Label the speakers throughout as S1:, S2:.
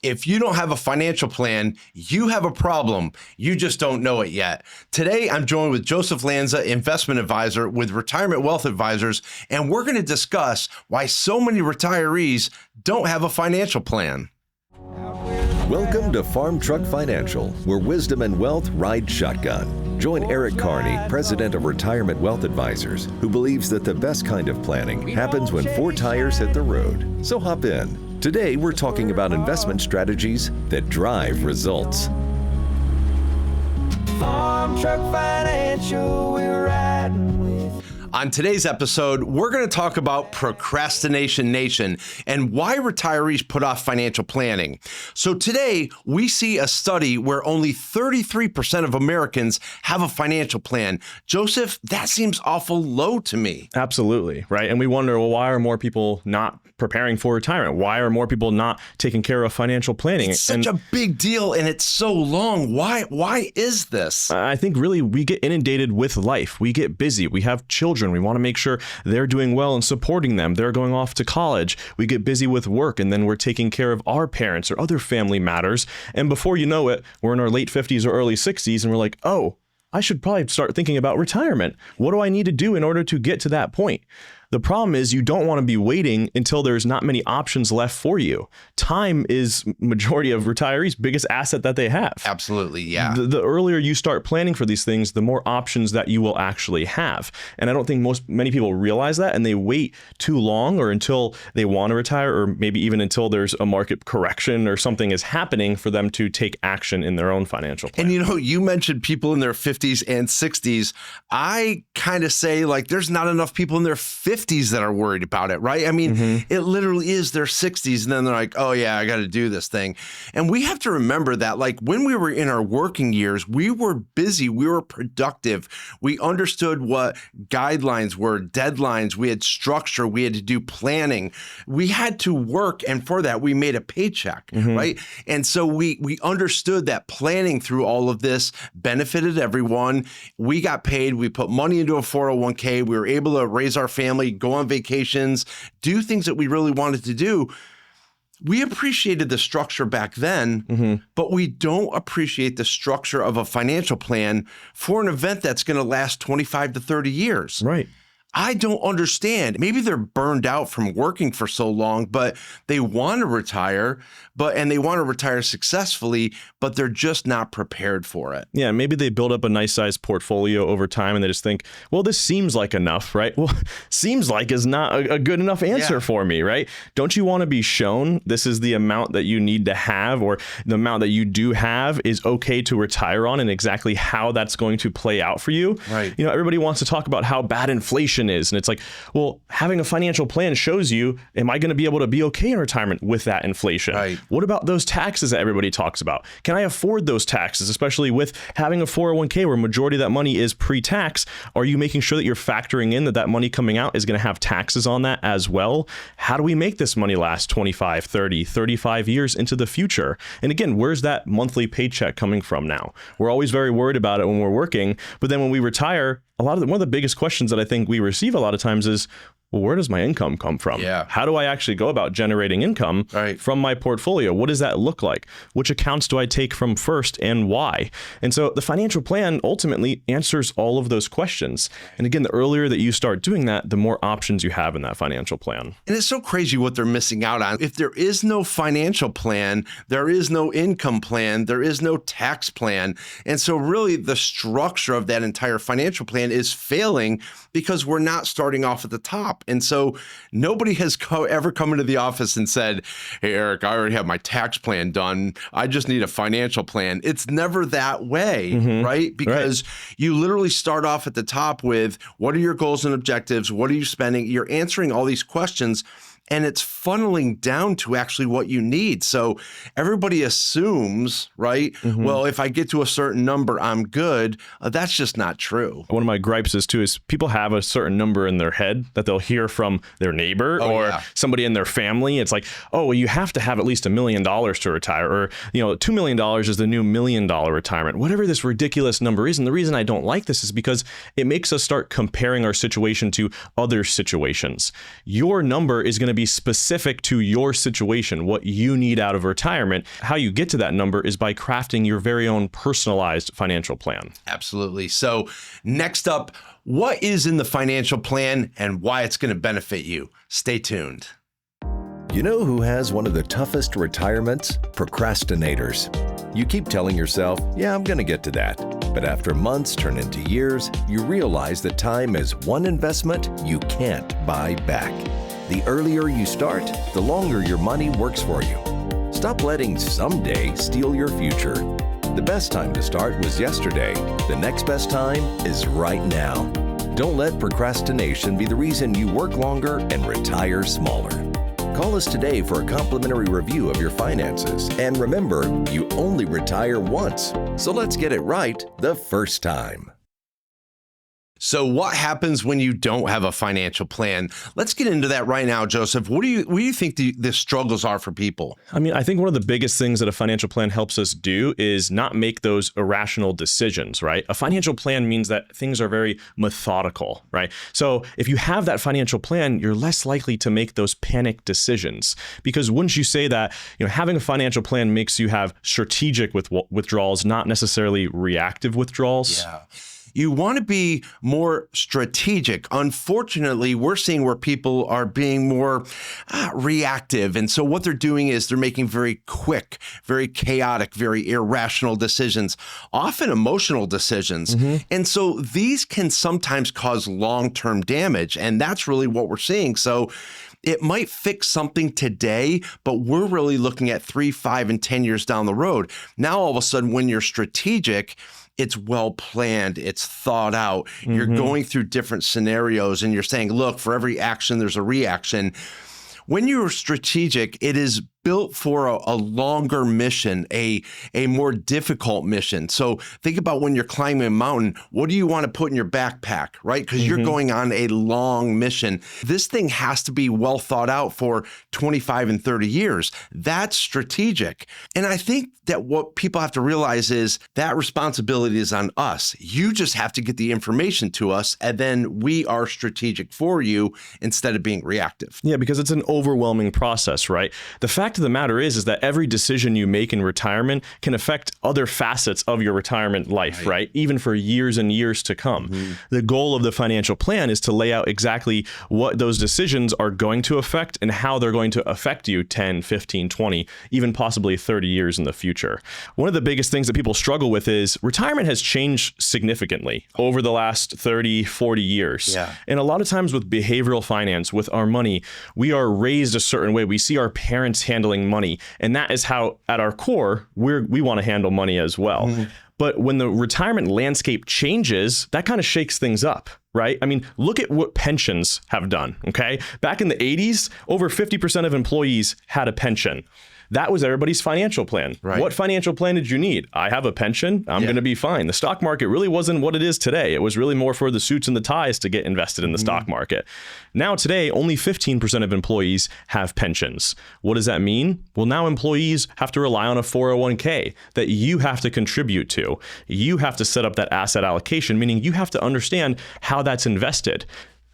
S1: If you don't have a financial plan, you have a problem. You just don't know it yet. Today, I'm joined with Joseph Lanza, investment advisor with Retirement Wealth Advisors, and we're going to discuss why so many retirees don't have a financial plan.
S2: Welcome to Farm Truck Financial, where wisdom and wealth ride shotgun. Join Eric Kearney, president of Retirement Wealth Advisors, who believes that the best kind of planning happens when four tires hit the road. So hop in. Today, we're talking about investment strategies that drive results.
S3: Farm Truck Financial, we're riding with.
S1: On today's episode, we're going to talk about Procrastination Nation and why retirees put off financial planning. So today, we see a study where only 33% of Americans have a financial plan. Joseph, that seems awful low to me.
S4: Absolutely, right? And we wonder, well, why are more people not preparing for retirement? Why are more people not taking care of financial planning?
S1: It's such a big deal and it's so long. Why is this?
S4: I think really we get inundated with life. We get busy. We have children. We want to make sure they're doing well and supporting them. They're going off to college. We get busy with work, and then we're taking care of our parents or other family matters. And before you know it, we're in our late 50s or early 60s, and we're like, oh, I should probably start thinking about retirement. What do I need to do in order to get to that point? The problem is you don't want to be waiting until there's not many options left for you. Time is majority of retirees' biggest asset that they have.
S1: Absolutely, yeah.
S4: The earlier you start planning for these things, the more options that you will actually have. And I don't think many people realize that, and they wait too long or until they want to retire, or maybe even until there's a market correction or something is happening for them to take action in their own financial plan.
S1: And you mentioned people in their 50s and 60s. I kind of say like there's not enough people in their 50s that are worried about it, right? I mean, It literally is their 60s, and then they're like, oh yeah, I got to do this thing. And we have to remember that like when we were in our working years, we were busy, we were productive. We understood what guidelines were, deadlines, we had structure, we had to do planning. We had to work, and for that, we made a paycheck, right? And so we understood that planning through all of this benefited everyone. We got paid, we put money into a 401k, we were able to raise our family, go on vacations, do things that we really wanted to do. We appreciated the structure back then, but we don't appreciate the structure of a financial plan for an event that's going to last 25 to 30 years.
S4: Right.
S1: I don't understand. Maybe they're burned out from working for so long, but they want to retire, and they want to retire successfully, but they're just not prepared for it.
S4: Yeah, maybe they build up a nice sized portfolio over time and they just think, well, this seems like enough, right? Well, seems like is not a good enough answer for me, right? Don't you want to be shown this is the amount that you need to have, or the amount that you do have is okay to retire on, and exactly how that's going to play out for you?
S1: Right.
S4: Everybody wants to talk about how bad inflation is. And it's like, well, having a financial plan shows you, am I going to be able to be okay in retirement with that inflation?
S1: Right.
S4: What about those taxes that everybody talks about? Can I afford those taxes, especially with having a 401k where majority of that money is pre-tax? Are you making sure that you're factoring in that money coming out is going to have taxes on that as well? How do we make this money last 25, 30, 35 years into the future? And again, where's that monthly paycheck coming from now? We're always very worried about it when we're working, but then when we retire, one of the biggest questions that I think we receive a lot of times is, well, where does my income come from?
S1: Yeah.
S4: How do I actually go about generating income from my portfolio? What does that look like? Which accounts do I take from first, and why? And so the financial plan ultimately answers all of those questions. And again, the earlier that you start doing that, the more options you have in that financial plan.
S1: And it's so crazy what they're missing out on. If there is no financial plan, there is no income plan, there is no tax plan. And so really the structure of that entire financial plan is failing because we're not starting off at the top. And so nobody has ever come into the office and said, hey, Eric, I already have my tax plan done. I just need a financial plan. It's never that way, right? Because you literally start off at the top with, what are your goals and objectives? What are you spending? You're answering all these questions, and it's funneling down to actually what you need. So everybody assumes, right? Well, if I get to a certain number, I'm good. That's just not true.
S4: One of my gripes is people have a certain number in their head that they'll hear from their neighbor or somebody in their family. It's like, oh, well, you have to have at least $1 million to retire, or, $2 million is the new $1 million retirement, whatever this ridiculous number is. And the reason I don't like this is because it makes us start comparing our situation to other situations. Your number is going to to be specific to your situation, what you need out of retirement. How you get to that number is by crafting your very own personalized financial plan.
S1: Absolutely. So next up, what is in the financial plan and why it's going to benefit you? Stay tuned.
S2: You know who has one of the toughest retirements? Procrastinators. You keep telling yourself, yeah, I'm going to get to that. But after months turn into years, you realize that time is one investment you can't buy back. The earlier you start, the longer your money works for you. Stop letting someday steal your future. The best time to start was yesterday. The next best time is right now. Don't let procrastination be the reason you work longer and retire smaller. Call us today for a complimentary review of your finances. And remember, you only retire once. So let's get it right the first time.
S1: So what happens when you don't have a financial plan? Let's get into that right now, Joseph. What do you think the struggles are for people?
S4: I mean, I think one of the biggest things that a financial plan helps us do is not make those irrational decisions, right? A financial plan means that things are very methodical, right? So if you have that financial plan, you're less likely to make those panic decisions. Because wouldn't you say that, having a financial plan makes you have strategic withdrawals, not necessarily reactive withdrawals?
S1: Yeah. You want to be more strategic. Unfortunately, we're seeing where people are being more reactive. And so what they're doing is they're making very quick, very chaotic, very irrational decisions, often emotional decisions. And so these can sometimes cause long-term damage. And that's really what we're seeing. So it might fix something today, but we're really looking at 3, 5, and 10 years down the road. Now, all of a sudden, when you're strategic, it's well planned, it's thought out. You're going through different scenarios and you're saying, look, for every action, there's a reaction. When you're strategic, it is built for a longer mission, a more difficult mission. So think about when you're climbing a mountain, what do you want to put in your backpack, right? Because you're going on a long mission. This thing has to be well thought out for 25 and 30 years. That's strategic. And I think that what people have to realize is that responsibility is on us. You just have to get the information to us, and then we are strategic for you instead of being reactive.
S4: Yeah, because it's an overwhelming process, right? The fact of the matter is that every decision you make in retirement can affect other facets of your retirement life, right? Even for years and years to come. The goal of the financial plan is to lay out exactly what those decisions are going to affect and how they're going to affect you 10, 15, 20, even possibly 30 years in the future. One of the biggest things that people struggle with is retirement has changed significantly over the last 30, 40 years.
S1: Yeah.
S4: And a lot of times with behavioral finance, with our money, we are raised a certain way. We see our parents handling money, and that is how, at our core, we want to handle money as well. But when the retirement landscape changes, that kind of shakes things up, right? I mean, look at what pensions have done, okay? Back in the 80s, over 50% of employees had a pension. That was everybody's financial plan.
S1: Right.
S4: What financial plan did you need? I have a pension. I'm going to be fine. The stock market really wasn't what it is today. It was really more for the suits and the ties to get invested in the stock market. Now today, only 15% of employees have pensions. What does that mean? Well, now employees have to rely on a 401k that you have to contribute to. You have to set up that asset allocation, meaning you have to understand how that's invested.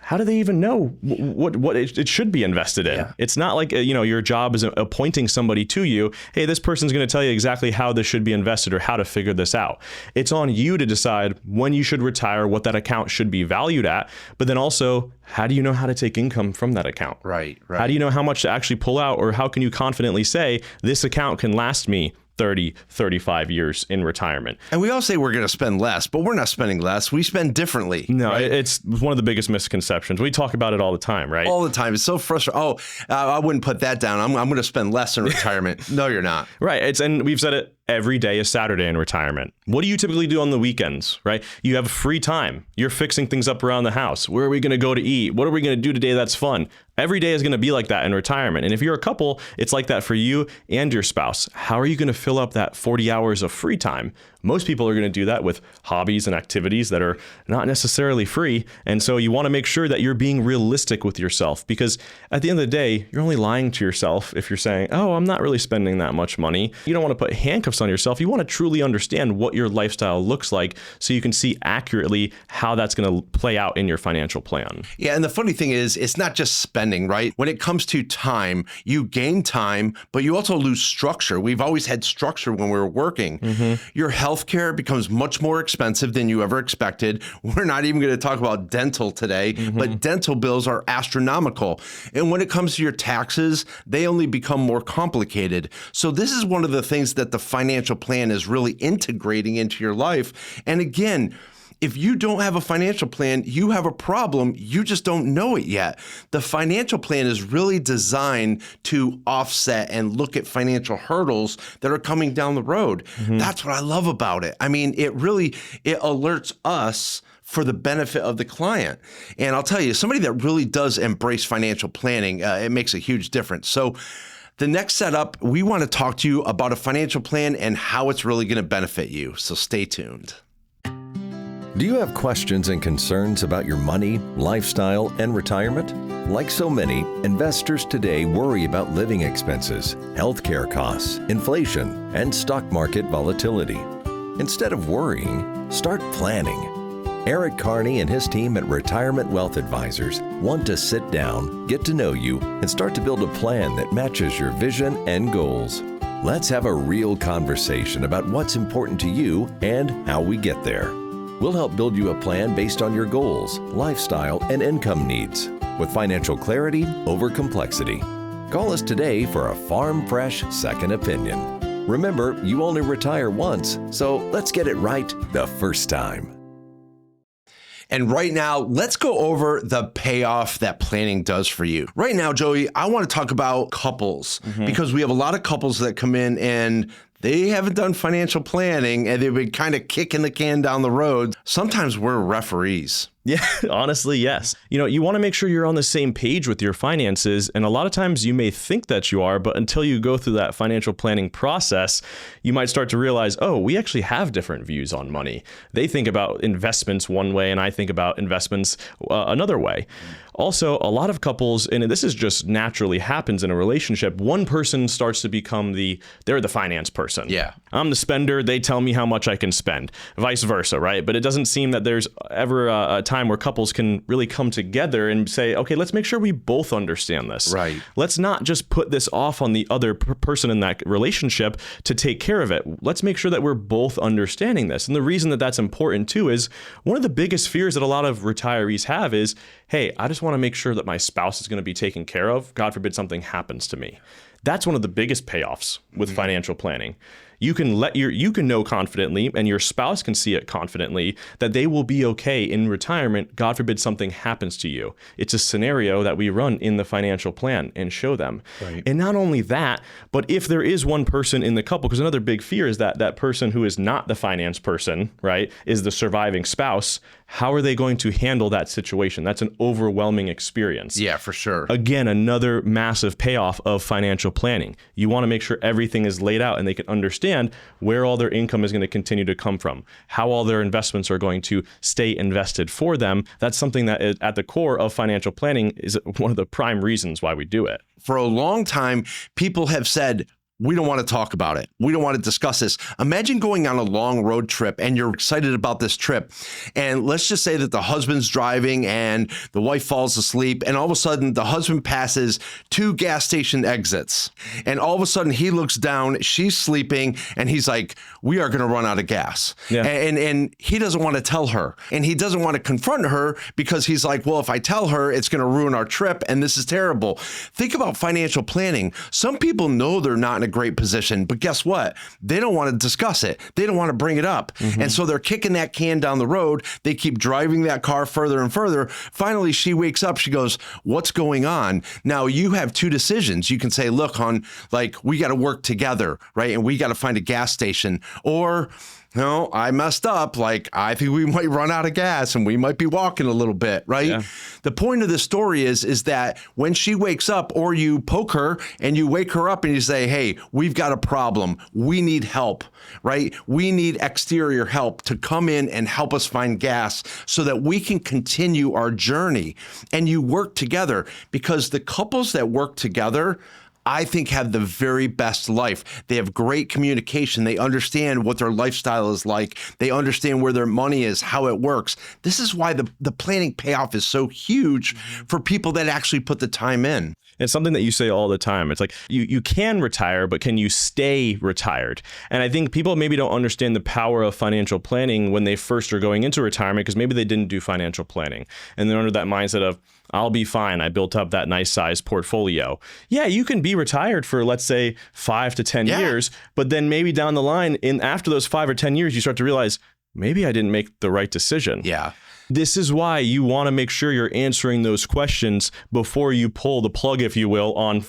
S4: How do they even know what it should be invested in? Yeah. It's not like, your job is appointing somebody to you. Hey, this person's going to tell you exactly how this should be invested or how to figure this out. It's on you to decide when you should retire, what that account should be valued at. But then also, how do you know how to take income from that account?
S1: Right.
S4: How do you know how much to actually pull out, or how can you confidently say this account can last me 30, 35 years in retirement?
S1: And we all say we're going to spend less, but we're not spending less. We spend differently.
S4: No,
S1: right?
S4: It's one of the biggest misconceptions. We talk about it all the time, right?
S1: All the time. It's so frustrating. Oh, I wouldn't put that down. I'm going to spend less in retirement. No, you're not.
S4: Right. And we've said it. Every day is Saturday in retirement. What do you typically do on the weekends, right? You have free time. You're fixing things up around the house. Where are we going to go to eat? What are we going to do today that's fun? Every day is going to be like that in retirement. And if you're a couple, it's like that for you and your spouse. How are you going to fill up that 40 hours of free time? Most people are going to do that with hobbies and activities that are not necessarily free. And so you want to make sure that you're being realistic with yourself, because at the end of the day, you're only lying to yourself if you're saying, oh, I'm not really spending that much money. You don't want to put handcuffs focus on yourself. You want to truly understand what your lifestyle looks like so you can see accurately how that's going to play out in your financial plan.
S1: Yeah, and the funny thing is, it's not just spending, right? When it comes to time, you gain time, but you also lose structure. We've always had structure when we were working. Your healthcare becomes much more expensive than you ever expected. We're not even going to talk about dental today, but dental bills are astronomical. And when it comes to your taxes, they only become more complicated. So this is one of the things that the financial plan is really integrating into your life. And again, if you don't have a financial plan, you have a problem. You just don't know it yet. The financial plan is really designed to offset and look at financial hurdles that are coming down the road. That's what I love about it. I mean, it alerts us for the benefit of the client. And I'll tell you, somebody that really does embrace financial planning, it makes a huge difference. So the next setup, we want to talk to you about a financial plan and how it's really going to benefit you. So stay tuned.
S2: Do you have questions and concerns about your money, lifestyle, and retirement? Like so many, investors today worry about living expenses, healthcare costs, inflation, and stock market volatility. Instead of worrying, start planning. Eric Kearney and his team at Retirement Wealth Advisors want to sit down, get to know you, and start to build a plan that matches your vision and goals. Let's have a real conversation about what's important to you and how we get there. We'll help build you a plan based on your goals, lifestyle, and income needs, with financial clarity over complexity. Call us today for a farm fresh second opinion. Remember, you only retire once, so let's get it right the first time.
S1: And right now, let's go over the payoff that planning does for you. Right now, Joey, I want to talk about couples because we have a lot of couples that come in and they haven't done financial planning and they've been kind of kicking the can down the road. Sometimes we're referees.
S4: Yeah, honestly, yes. You want to make sure you're on the same page with your finances. And a lot of times you may think that you are, but until you go through that financial planning process, you might start to realize, oh, we actually have different views on money. They think about investments one way, and I think about investments another way. Also, a lot of couples, and this is just naturally happens in a relationship, one person starts to become they're the finance person.
S1: Yeah.
S4: I'm the spender. They tell me how much I can spend, vice versa, right? But it doesn't seem that there's ever a time where couples can really come together and say, okay, let's make sure we both understand this.
S1: Right.
S4: Let's not just put this off on the other person in that relationship to take care of it. Let's make sure that we're both understanding this. And the reason that that's important too is one of the biggest fears that a lot of retirees have is, hey, I just want to make sure that my spouse is going to be taken care of. God forbid something happens to me. That's one of the biggest payoffs with financial planning. You can know confidently, and your spouse can see it confidently, that they will be okay in retirement. God forbid something happens to you. It's a scenario that we run in the financial plan and show them.
S1: Right.
S4: And not only that, but if there is one person in the couple, because another big fear is that person who is not the finance person, right, is the surviving spouse. How are they going to handle that situation? That's an overwhelming experience.
S1: Yeah, for sure.
S4: Again, another massive payoff of financial planning. You want to make sure everything is laid out and they can understand where all their income is going to continue to come from, how all their investments are going to stay invested for them. That's something that is at the core of financial planning is one of the prime reasons why we do it.
S1: For a long time, people have said, we don't want to talk about it. We don't want to discuss this. Imagine going on a long road trip and you're excited about this trip. And let's just say that the husband's driving and the wife falls asleep. And all of a sudden the husband passes 2 gas station exits. And all of a sudden he looks down, she's sleeping, and he's like, we are going to run out of gas.
S4: Yeah.
S1: And he doesn't want to tell her. And he doesn't want to confront her because he's like, well, if I tell her, it's going to ruin our trip. And this is terrible. Think about financial planning. Some people know they're not in a great position, but guess what? They don't want to discuss it. They don't want to bring it up. And so they're kicking that can down the road. They keep driving that car further and further. Finally, she wakes up. She goes, what's going on? Now you have 2 decisions. You can say, look, hon, like we got to work together, right? And we got to find a gas station. Or, no, I messed up. Like, I think we might run out of gas and we might be walking a little bit, right?
S4: Yeah.
S1: The point of the story is that when she wakes up, or you poke her and you wake her up and you say, hey, we've got a problem. We need help, right? We need exterior help to come in and help us find gas so that we can continue our journey. And you work together, because the couples that work together, I think have the very best life. They have great communication. They understand what their lifestyle is like. They understand where their money is, how it works. This is why the planning payoff is so huge for people that actually put the time in.
S4: It's something that you say all the time. It's like you can retire, but can you stay retired? And I think people maybe don't understand the power of financial planning when they first are going into retirement because maybe they didn't do financial planning. And they're under that mindset of, I'll be fine. I built up that nice size portfolio. Yeah, you can be retired for, let's say, 5 to 10 years, but then maybe down the line, after those 5 or 10 years, you start to realize, maybe I didn't make the right decision.
S1: Yeah.
S4: This is why you want to make sure you're answering those questions before you pull the plug, if you will, on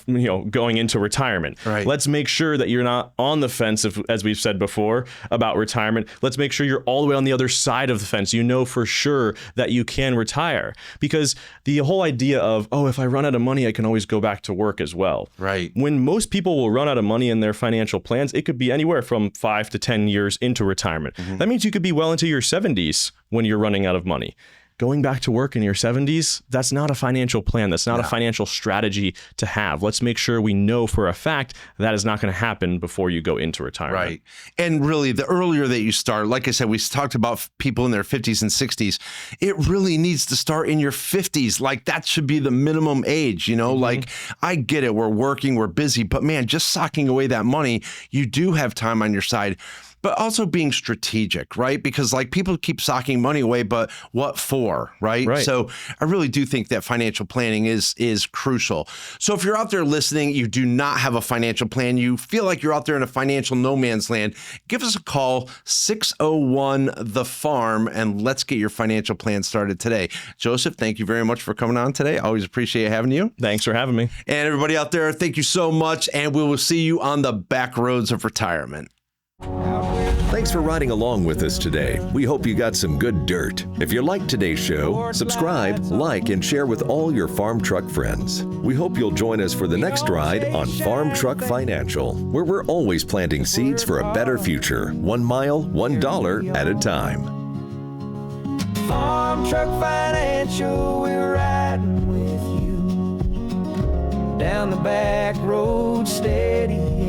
S4: going into retirement.
S1: Right.
S4: Let's make sure that you're not on the fence, as we've said before, about retirement. Let's make sure you're all the way on the other side of the fence. You know for sure that you can retire. Because the whole idea of, if I run out of money, I can always go back to work as well.
S1: Right.
S4: When most people will run out of money in their financial plans, it could be anywhere from 5 to 10 years into retirement. That means you could be well into your 70s when you're running out of money. Going back to work in your 70s, that's not a financial plan. That's not a financial strategy to have. Let's make sure we know for a fact that is not going to happen before you go into retirement.
S1: Right. And really, the earlier that you start, like I said, we talked about people in their 50s and 60s. It really needs to start in your 50s. Like that should be the minimum age, Like I get it. We're working, we're busy, but man, just socking away that money, you do have time on your side. But also being strategic, right? Because like people keep socking money away, but what for, right? So I really do think that financial planning is crucial. So if you're out there listening, you do not have a financial plan, you feel like you're out there in a financial no man's land, give us a call, 601-THE-FARM, and let's get your financial plan started today. Joseph, thank you very much for coming on today. Always appreciate having you.
S4: Thanks for having me.
S1: And everybody out there, thank you so much, and we will see you on the back roads of retirement.
S2: Thanks for riding along with us today. We hope you got some good dirt. If you liked today's show, subscribe, like, and share with all your farm truck friends. We hope you'll join us for the next ride on Farm Truck Financial, where we're always planting seeds for a better future, 1 mile, $1 at a time.
S3: Farm Truck Financial, we're riding with you down the back road steady.